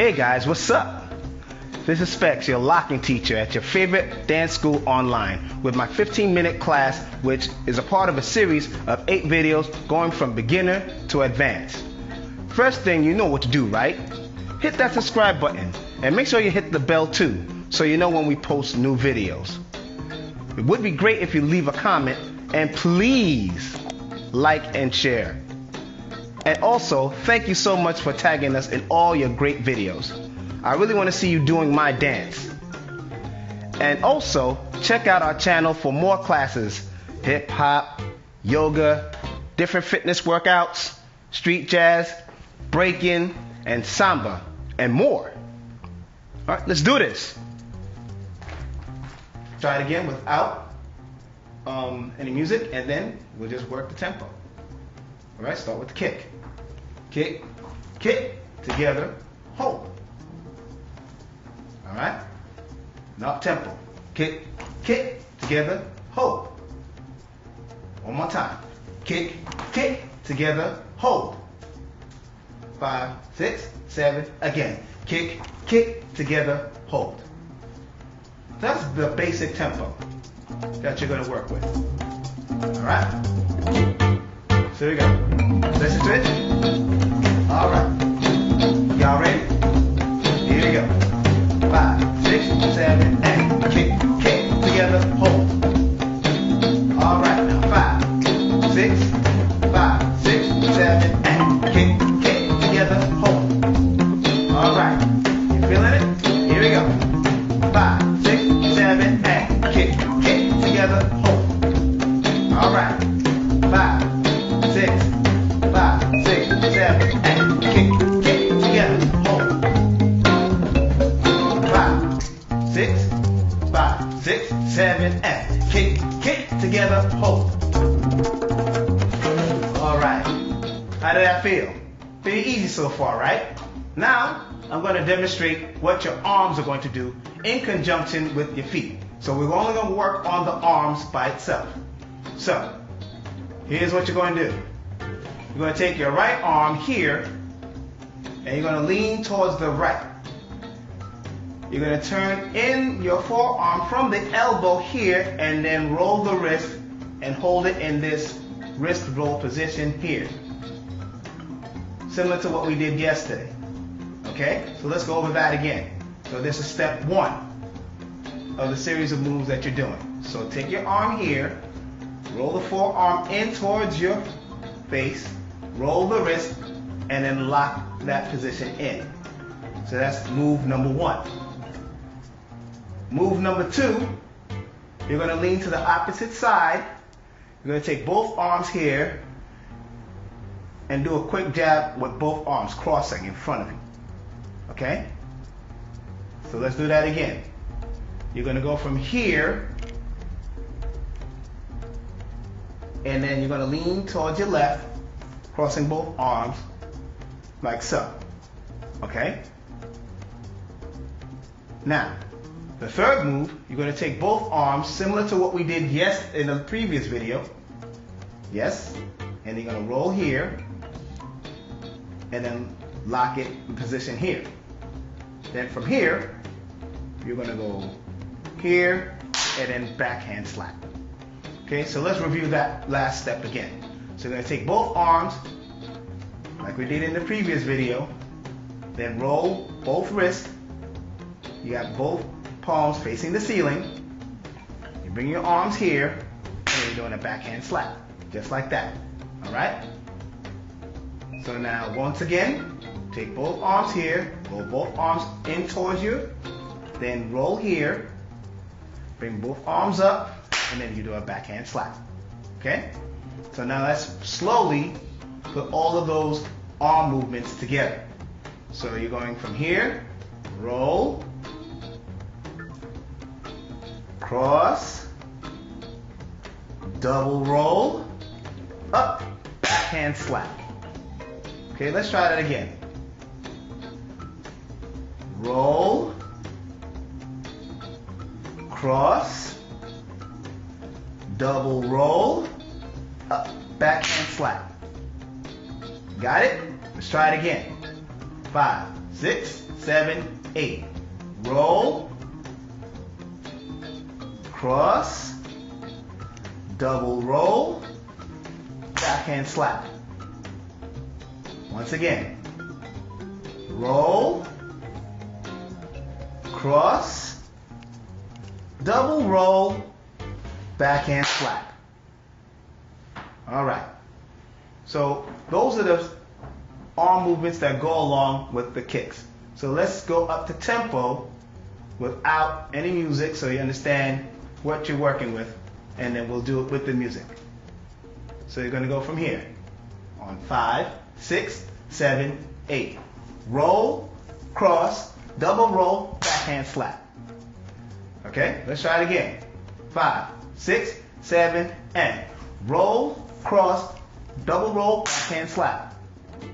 Hey guys, what's up? This is Spex, your locking teacher at your favorite dance school online with my 15-minute class, which is a part of a series of 8 videos going from beginner to advanced. First thing, you know what to do, right? Hit that subscribe button and make sure you hit the bell too, so you know when we post new videos. It would be great if you leave a comment, and please like and share. And also, thank you so much for tagging us in all your great videos. I really want to see you doing my dance. And also, check out our channel for more classes: hip hop, yoga, different fitness workouts, street jazz, breaking, and samba, and more. All right, let's do this. Try it again without any music, and then we'll just work the tempo. All right, start with the kick. Kick, kick, together, hold. All right, now up tempo. Kick, kick, together, hold. One more time. Kick, kick, together, hold. 5, 6, 7, again. Kick, kick, together, hold. That's the basic tempo that you're going to work with. All right? So here we go. Listen to it. All right. Y'all ready? Here we go. 5, 6, 7, and kick, kick, together, hold. All right, now 5, 6, 5, 6, 7, and kick, kick, together, hold. All right. You feeling it? Here we go. 5, 6, 7, and kick, kick, together, hold. All right. 5, 6, 5, 6, 7, and kick, kick, together, hold. 5, 6, 5, 6, 7, and kick, kick, together, hold. All right. How did that feel? Pretty easy so far, right? Now, I'm going to demonstrate what your arms are going to do in conjunction with your feet. So we're only going to work on the arms by itself. So, here's what you're going to do. You're going to take your right arm here, and you're going to lean towards the right. You're going to turn in your forearm from the elbow here, and then roll the wrist and hold it in this wrist roll position here. Similar to what we did yesterday. Okay, so let's go over that again. So this is step 1 of the series of moves that you're doing. So take your arm here, roll the forearm in towards your face, roll the wrist, and then lock that position in. So that's move number 1. Move number 2, you're going to lean to the opposite side. You're going to take both arms here and do a quick jab with both arms crossing in front of you. Okay? So let's do that again. You're going to go from here, and then you're going to lean towards your left, crossing both arms like so. Okay? Now, the third move, you're going to take both arms similar to what we did in the previous video. Yes. And you're going to roll here, and then lock it in position here. Then from here, you're going to go here, and then backhand slap. Okay, so let's review that last step again. So you're going to take both arms, like we did in the previous video, then roll both wrists. You got both palms facing the ceiling. You bring your arms here, and you're doing a backhand slap, just like that. All right? So now, once again, take both arms here, roll both arms in towards you, then roll here, bring both arms up, and then you do a backhand slap. Okay? So now let's slowly put all of those arm movements together. So you're going from here, roll, cross, double roll, up, backhand slap. Okay, let's try that again. Roll, cross, double roll, up, backhand slap. Got it? Let's try it again. 5, 6, 7, 8. Roll, cross, double roll, backhand slap. Once again, roll, cross, double roll, backhand slap. All right. So those are the arm movements that go along with the kicks. So let's go up to tempo without any music so you understand what you're working with, and then we'll do it with the music. So you're going to go from here on 5, 6, 7, 8. Roll, cross, double roll, backhand slap. Okay, let's try it again. 5, 6, 7, and roll, cross, double roll, backhand slap.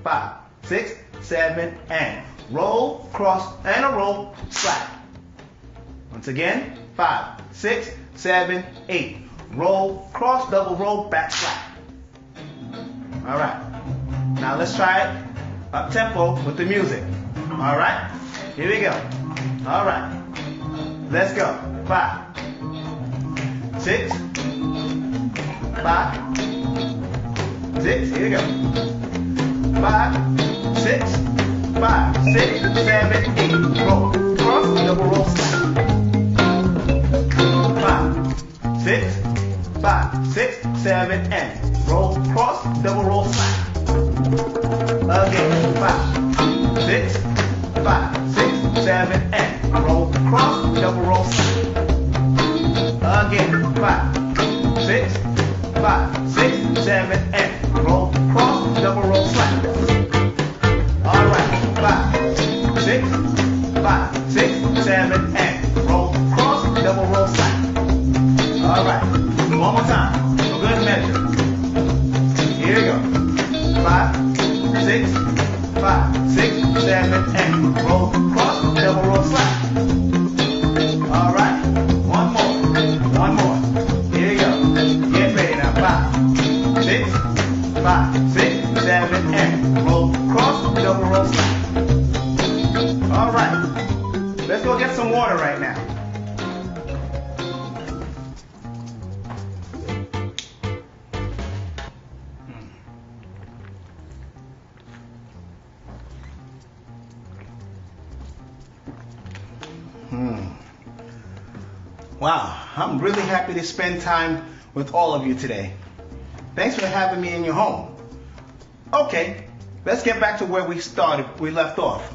5, 6, 7, and roll, cross, and a roll, slap. Once again, 5, 6, 7, 8. Roll, cross, double roll, back slap. All right. Now let's try it up tempo with the music. All right. Here we go. All right. Let's go. 5, 6, 5, 6. Here we go. 5, 6, 5, 6, 7, 8. Roll, cross, double roll, slap. 5, 6, 5, 6, 7, and roll, cross, double roll, slap. Again, 5, 6, 5, 6, 7, and roll, cross, double roll, slap. Again, 5, 6, 5, 6, 7, and roll, cross, double roll, slap. All right, 5, 6, 5, 6, 7, and roll, cross, double roll, slap. All right, one more time, good measure. Here we go. 5, 6, 5, 6, 7, and roll, cross, double roll, slap. All right, one more. Here we go. Get ready now. 5, 6, 5, 6, 7, and roll, cross, double roll, slap. All right, let's go get some water right now. Wow, I'm really happy to spend time with all of you today. Thanks for having me in your home. Okay, let's get back to where we left off.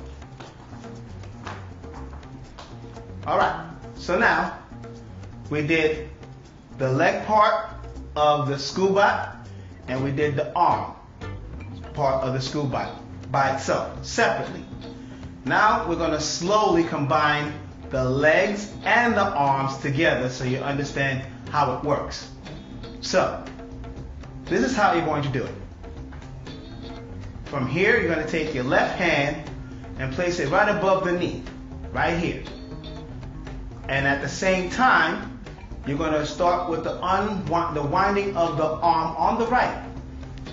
All right, so now we did the leg part of the school bike and we did the arm part of the school bike by itself, separately. Now we're going to slowly combine the legs and the arms together so you understand how it works. So, this is how you're going to do it. From here, you're going to take your left hand and place it right above the knee, right here. And at the same time, you're going to start with the winding of the arm on the right,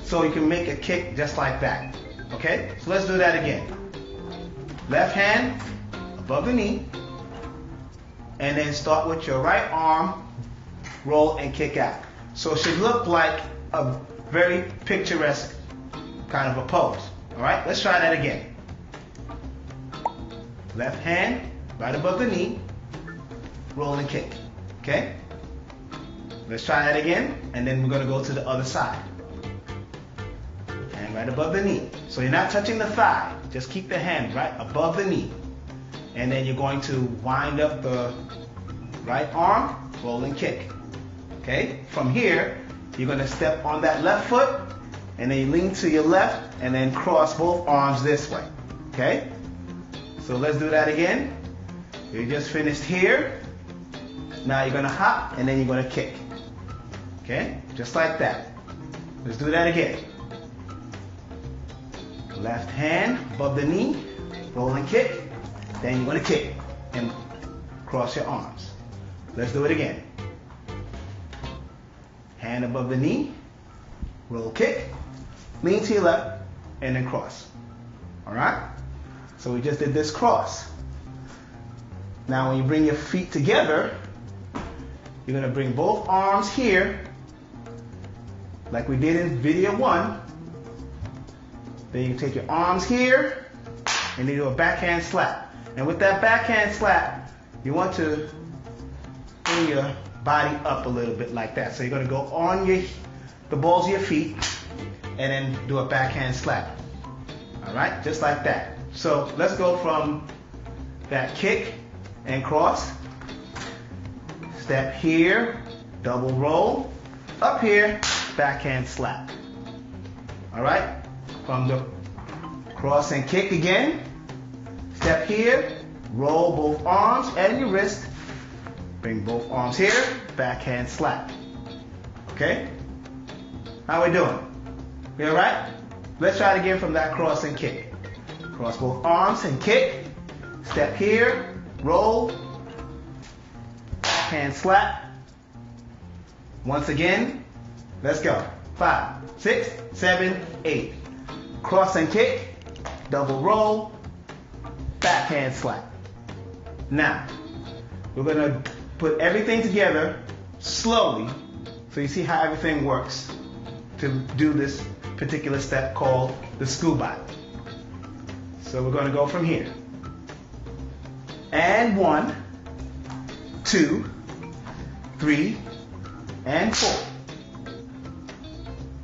so you can make a kick just like that. Okay? So let's do that again. Left hand above the knee, and then start with your right arm, roll and kick out. So it should look like a very picturesque kind of a pose. All right, let's try that again. Left hand right above the knee, roll and kick. Okay? Let's try that again, and then we're going to go to the other side. And right above the knee. So you're not touching the thigh, just keep the hand right above the knee. And then you're going to wind up the right arm, roll and kick. Okay? From here, you're going to step on that left foot, and then you lean to your left, and then cross both arms this way. Okay? So let's do that again. You just finished here. Now you're going to hop, and then you're going to kick. Okay? Just like that. Let's do that again. Left hand above the knee, roll and kick. Then you're going to kick and cross your arms. Let's do it again. Hand above the knee, roll, kick, lean to your left, and then cross. All right? So we just did this cross. Now when you bring your feet together, you're going to bring both arms here, like we did in video 1. Then you take your arms here, and then you do a backhand slap. And with that backhand slap, you want to bring your body up a little bit like that. So you're going to go on the balls of your feet, and then do a backhand slap. All right, just like that. So let's go from that kick and cross. Step here, double roll, up here, backhand slap. All right, from the cross and kick again. Step here, roll both arms and your wrist. Bring both arms here, backhand slap. Okay? How we doing? We all right? Let's try it again from that cross and kick. Cross both arms and kick. Step here, roll, backhand slap. Once again, let's go. 5, 6, 7, 8. Cross and kick, double roll, backhand slap. Now, we're going to put everything together slowly so you see how everything works to do this particular step called the spexboogz. So we're going to go from here. And 1, 2, 3, and 4.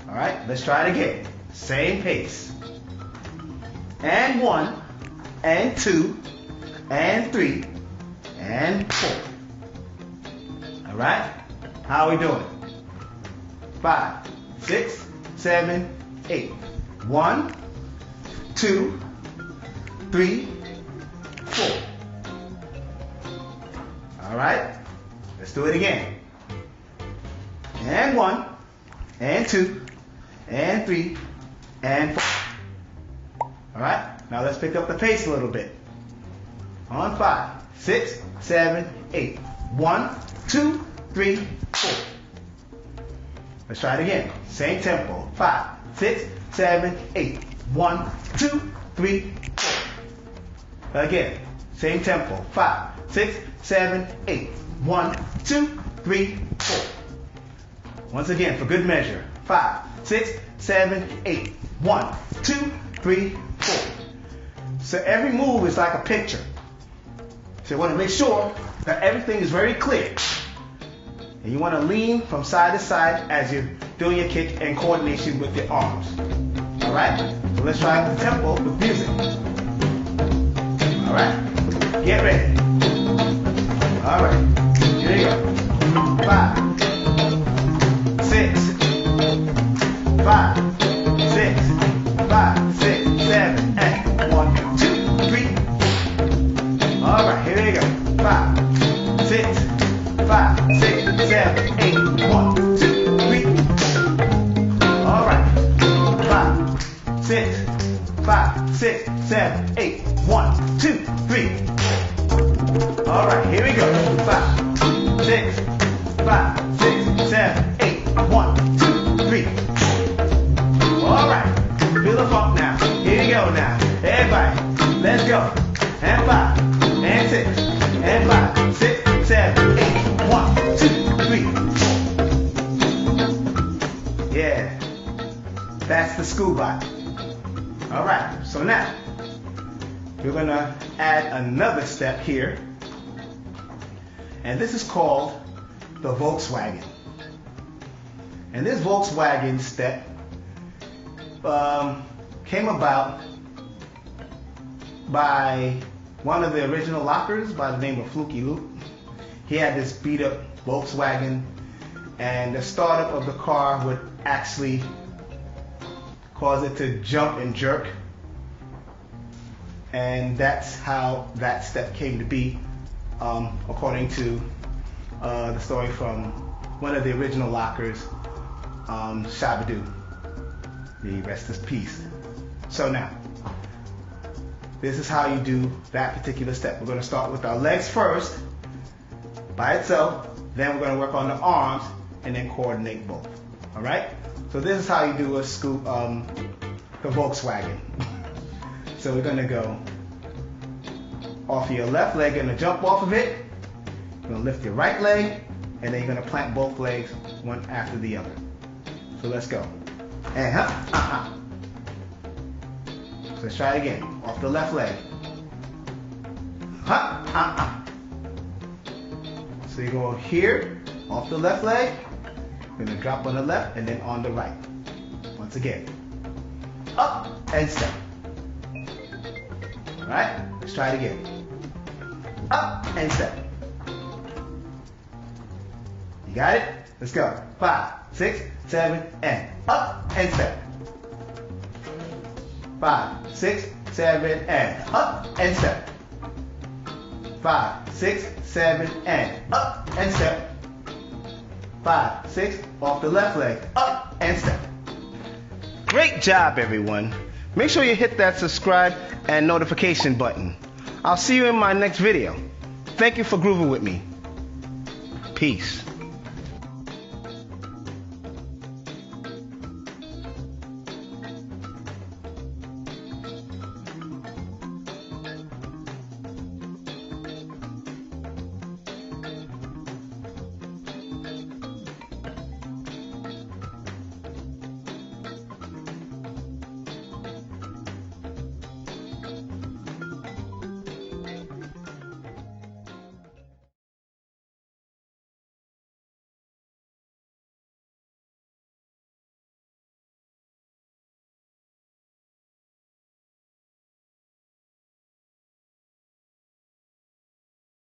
All right, let's try it again. Same pace. And 1, and 2, and 3, and 4. All right, how are we doing? 5, 6, 7, 8. 1, 2, 3, 4. All right, let's do it again. And 1, and 2, and 3, and 4. All right, now let's pick up the pace a little bit. On 5, 6, 7, 8. 1, 2, 3, 4. Let's try it again. Same tempo. 5, 6, 7, 8. 1, 2, 3, 4. Again, same tempo. 5, 6, 7, 8. 1, 2, 3, 4. Once again, for good measure. 5, 6, 7, 8. 1, 2, 3, 4. So every move is like a picture. So you want to make sure that everything is very clear. And you want to lean from side to side as you're doing your kick in coordination with your arms. All right? So let's try the tempo with music. All right? Get ready. All right. Here you go. 5, 6, 5, 6, 5, 6, 7, 8. 1, 2, 3. All right, here we go. 5, 6, 5, 6, 7, 8. 1, 2, 3. All right. 5, 6, 5, 6, 7, 8. 1, 2, 3. All right, here we go. 5, 6, 5, 6, 7, 8. 1, 2, 3. All right. Feel the funk now. Here you go now. Everybody, let's go. And 5, and 6, and 5, 6, 7, 8. 1, 2, 3. Yeah. That's the spexboogz. All right. So now, we're going to add another step here. And this is called the Volkswagen. And this Volkswagen step came about by one of the original lockers by the name of Fluky Luke. He had this beat up Volkswagen, and the startup of the car would actually cause it to jump and jerk. And that's how that step came to be, according to the story from one of the original lockers, Shabadoo. May he rest in peace. So now, this is how you do that particular step. We're going to start with our legs first, by itself. Then we're going to work on the arms, and then coordinate both. All right? So this is how you do a the Volkswagen. So we're going to go off of your left leg, you're gonna jump off of it. You're gonna lift your right leg, and then you're gonna plant both legs one after the other. So let's go. And So let's try it again. Off the left leg. So you go here, off the left leg. You're gonna drop on the left and then on the right. Once again. Up and step. Alright? Let's try it again. Up and step. You got it? Let's go. 5, 6, 7, and up and step. 5, 6, 7, and up and step. 5, 6, 7, and up and step. 5, 6, off the left leg, up and step. Great job, everyone. Make sure you hit that subscribe and notification button. I'll see you in my next video. Thank you for grooving with me. Peace.